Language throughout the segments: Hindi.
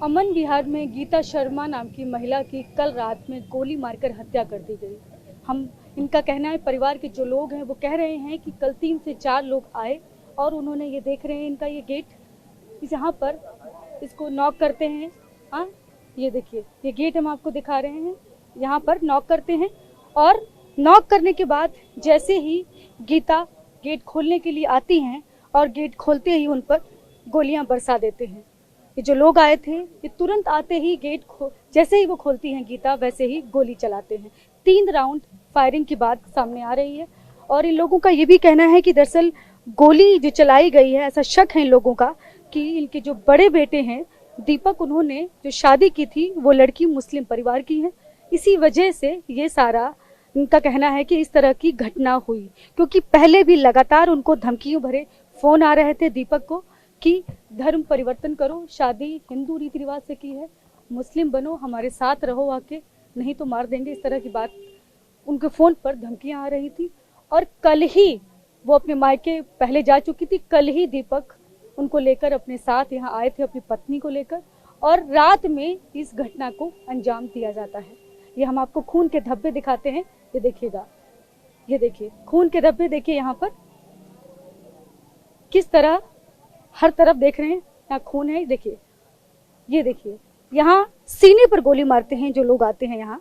अमन विहार में गीता शर्मा नाम की महिला की कल रात में गोली मारकर हत्या कर दी गई। हम इनका कहना है, परिवार के जो लोग हैं वो कह रहे हैं कि कल 3 से 4 लोग आए और उन्होंने ये देख रहे हैं इनका ये गेट, इस यहाँ पर इसको नॉक करते हैं। हाँ, ये देखिए, ये गेट हम आपको दिखा रहे हैं, यहाँ पर नॉक करते हैं और नॉक करने के बाद जैसे ही गीता गेट खोलने के लिए आती हैं और गेट खोलते ही उन पर गोलियां बरसा देते हैं। ये जो लोग आए थे ये तुरंत आते ही जैसे ही वो खोलती हैं गीता, वैसे ही गोली चलाते हैं। 3 राउंड फायरिंग की बात सामने आ रही है और इन लोगों का ये भी कहना है कि दरअसल गोली जो चलाई गई है, ऐसा शक है इन लोगों का कि इनके जो बड़े बेटे हैं दीपक, उन्होंने जो शादी की थी वो लड़की मुस्लिम परिवार की है। इसी वजह से ये सारा इनका कहना है कि इस तरह की घटना हुई, क्योंकि पहले भी लगातार उनको धमकियों भरे फोन आ रहे थे दीपक को कि धर्म परिवर्तन करो, शादी हिंदू रीति रिवाज से की है, मुस्लिम बनो, हमारे साथ रहो आके, नहीं तो मार देंगे। इस तरह की बात उनके फोन पर धमकियां आ रही थी। और कल ही वो अपने मायके पहले जा चुकी थी, कल ही दीपक उनको लेकर अपने साथ यहाँ आए थे, अपनी पत्नी को लेकर, और रात में इस घटना को अंजाम दिया जाता है। ये हम आपको खून के धब्बे दिखाते हैं, ये देखिएगा, ये देखिए खून के धब्बे, देखिए यहाँ पर किस तरह हर तरफ देख रहे हैं, यहाँ खून है। देखिए, ये देखिए, यहाँ सीने पर गोली मारते हैं जो लोग आते हैं। यहाँ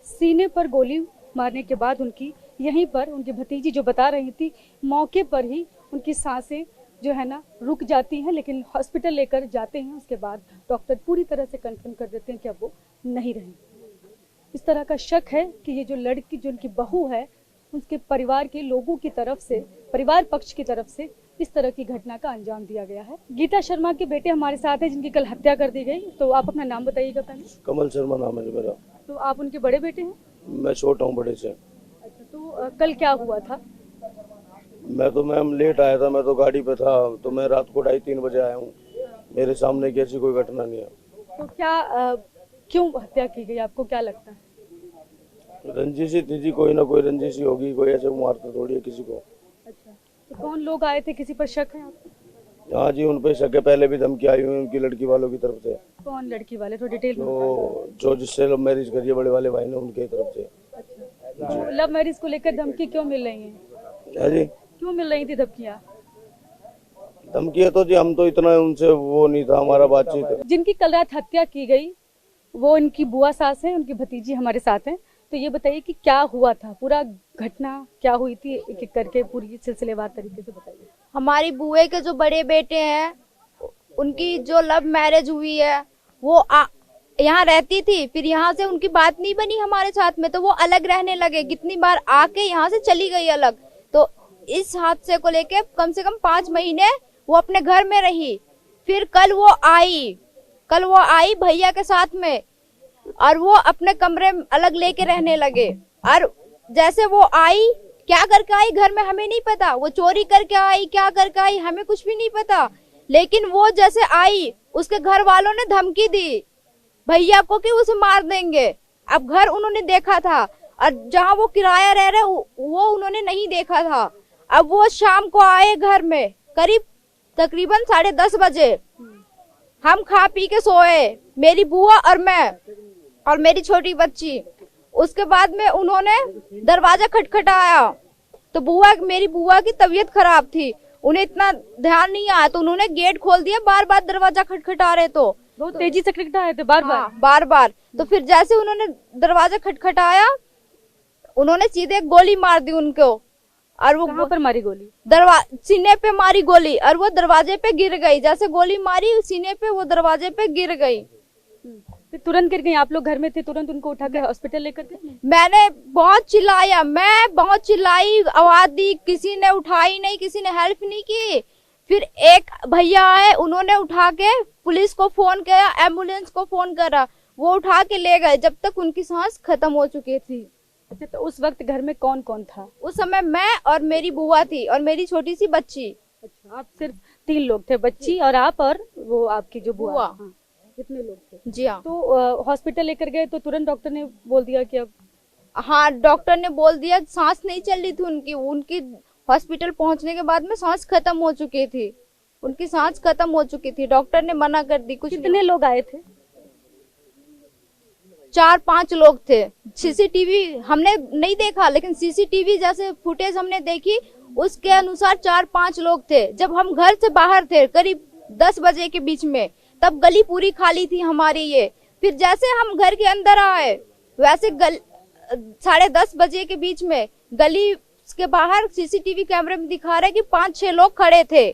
सीने पर गोली मारने के बाद उनकी यहीं पर उनकी भतीजी जो बता रही थी, मौके पर ही उनकी सांसें जो है ना रुक जाती हैं, लेकिन हॉस्पिटल लेकर जाते हैं। उसके बाद डॉक्टर पूरी तरह से कंफर्म कर देते हैं कि अब वो नहीं रहे। इस तरह का शक है कि ये जो लड़की, जो उनकी बहू है, उसके परिवार के लोगों की तरफ से, परिवार पक्ष की तरफ से इस तरह की घटना का अंजाम दिया गया है। गीता शर्मा के बेटे हमारे साथ हैं जिनकी कल हत्या कर दी गई। तो आप अपना नाम बताइएगा पहले। कमल शर्मा नाम है मेरा। तो आप उनके बड़े बेटे हैं? मैं छोटा हूँ बड़े से। अच्छा, तो कल क्या हुआ था? मैं तो मैम लेट आया था, मैं तो गाड़ी पे था, तो मैं रात को 2:30-3 बजे आया हूँ। मेरे सामने की ऐसी कोई घटना नहीं है। तो क्या क्यों हत्या की गई, आपको क्या लगता है? रंजिशी थी जी, कोई ना कोई रंजिशी होगी, कोई ऐसे मारता थोड़ी है किसी को। अच्छा, तो कौन लोग आए थे, किसी पर शक है आपको? हाँ जी, उन पे शक है, पहले भी धमकी आई हुई उनकी लड़की वालों की तरफ से। कौन लड़की वाले, थोड़ा डिटेल में जो जिससे लव मैरिज करिए बड़े वाले भाई ने, उनके तरफ से। अच्छा, लव मैरिज को लेकर धमकी क्यों मिल रही है? हाँ जी, क्यों मिल रही थी धमकियाँ? धमकी है तो जी, हम तो इतना उनसे वो नहीं था हमारा बातचीत। जिनकी कल रात हत्या की गई वो इनकी बुआ सास है, उनकी भतीजी हमारे साथ हैं। तो ये बताइए कि क्या हुआ था, पूरा घटना क्या हुई थी, एक एक करके पूरी सिलसिलेवार तरीके से बताइए। हमारी बुए के जो बड़े बेटे हैं, उनकी जो लव मैरिज हुई है, वो यहाँ रहती थी, फिर यहाँ से उनकी बात नहीं बनी हमारे साथ में, तो वो अलग रहने लगे। कितनी बार आके यहाँ से चली गई अलग। तो इस हादसे को लेके कम से कम 5 महीने वो अपने घर में रही। फिर कल वो आई भैया के साथ में, और वो अपने कमरे अलग लेके रहने लगे। और जैसे वो आई, क्या करके आई घर में हमें नहीं पता, वो चोरी करके आई, क्या करके आई हमें कुछ भी नहीं पता। लेकिन वो जैसे आई, उसके घर वालों ने धमकी दी भैया को कि उसे मार देंगे। अब घर उन्होंने देखा था, और जहाँ वो किराया रह रहे वो उन्होंने नहीं देखा था। अब वो शाम को आए घर में, तकरीबन 10:30 बजे। हम खा पी के सोए, मेरी बुआ और मैं और मेरी छोटी बच्ची। उसके बाद में उन्होंने दरवाजा खटखटाया, तो मेरी बुआ की तबीयत खराब थी, उन्हें इतना ध्यान नहीं आया, तो उन्होंने गेट खोल दिया। बार बार दरवाजा खटखटा रहे, तो बहुत तेजी से खटखटाए थे बार बार। हाँ, बार बार। तो फिर जैसे उन्होंने दरवाजा खटखटाया, उन्होंने सीधे गोली मार दी उनको। और वो कहाँ पर मारी गोली? सीने पे मारी गोली, और वो दरवाजे पे गिर गई। जैसे गोली मारी सीने पे, वो दरवाजे पे गिर गई। फिर तुरंत गिर गई, आप लोग घर में थे, तुरंत उनको उठा के हॉस्पिटल लेकर गए? मैंने बहुत चिल्लाया, मैं बहुत चिल्लाई, आवाज दी, किसी ने उठाई नहीं, किसी ने हेल्प नहीं की। फिर एक भैया आए, उन्होंने उठा के पुलिस को फोन किया, एम्बुलेंस को फोन करा, वो उठा के ले गए जब तक उनकी सांस खत्म हो चुकी थी। अच्छा, तो उस वक्त घर में कौन कौन था? उस समय मैं और मेरी बुआ थी और मेरी छोटी सी बच्ची। अच्छा, आप सिर्फ 3 लोग थे, बच्ची और आप और वो आपकी जो बुआ। हाँ, कितने लोग थे? जी हाँ। तो हॉस्पिटल लेकर गए तो तुरंत डॉक्टर ने बोल दिया कि अब? हाँ, डॉक्टर ने बोल दिया, सांस नहीं चल रही थी उनकी हॉस्पिटल पहुंचने के बाद में सांस खत्म हो चुकी थी। उनकी सांस खत्म हो चुकी थी, डॉक्टर ने मना कर दी। कुछ कितने लोग आए थे? 4-5 लोग थे। सीसीटीवी हमने नहीं देखा, लेकिन सीसीटीवी जैसे फुटेज हमने देखी उसके अनुसार 4-5 लोग थे। जब हम घर से बाहर थे करीब 10 बजे के बीच में, तब गली पूरी खाली थी हमारी ये। फिर जैसे हम घर के अंदर आए वैसे 10:30 बजे के बीच में गली के बाहर सीसीटीवी कैमरे में दिखा रहा है कि 5-6 लोग खड़े थे।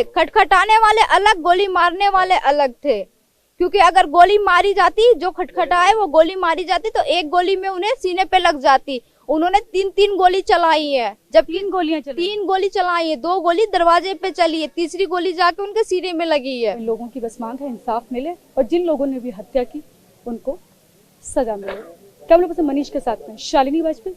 खटखटाने वाले अलग, गोली मारने वाले अलग थे। क्योंकि अगर गोली मारी जाती, जो खटखटाए वो गोली मारी जाती तो एक गोली में उन्हें सीने पे लग जाती। उन्होंने 3 गोली चलाई है। जब 3 गोली चलाई है, 2 गोली दरवाजे पे चली है, तीसरी गोली जाके उनके सीने में लगी है। लोगों की बस मांग है इंसाफ मिले और जिन लोगों ने भी हत्या की उनको सजा मिले। कैमरा पर्सन मनीष के साथ में शालिनी वाजपेयी,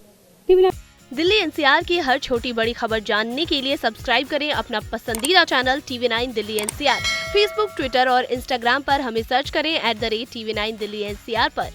TV 9। दिल्ली NCR की हर छोटी बड़ी खबर जानने के लिए सब्सक्राइब करें अपना पसंदीदा channel TV 9 Delhi NCR। Facebook, Twitter और इंस्टाग्राम पर हमें सर्च करें @TV9 दिल्ली NCR पर।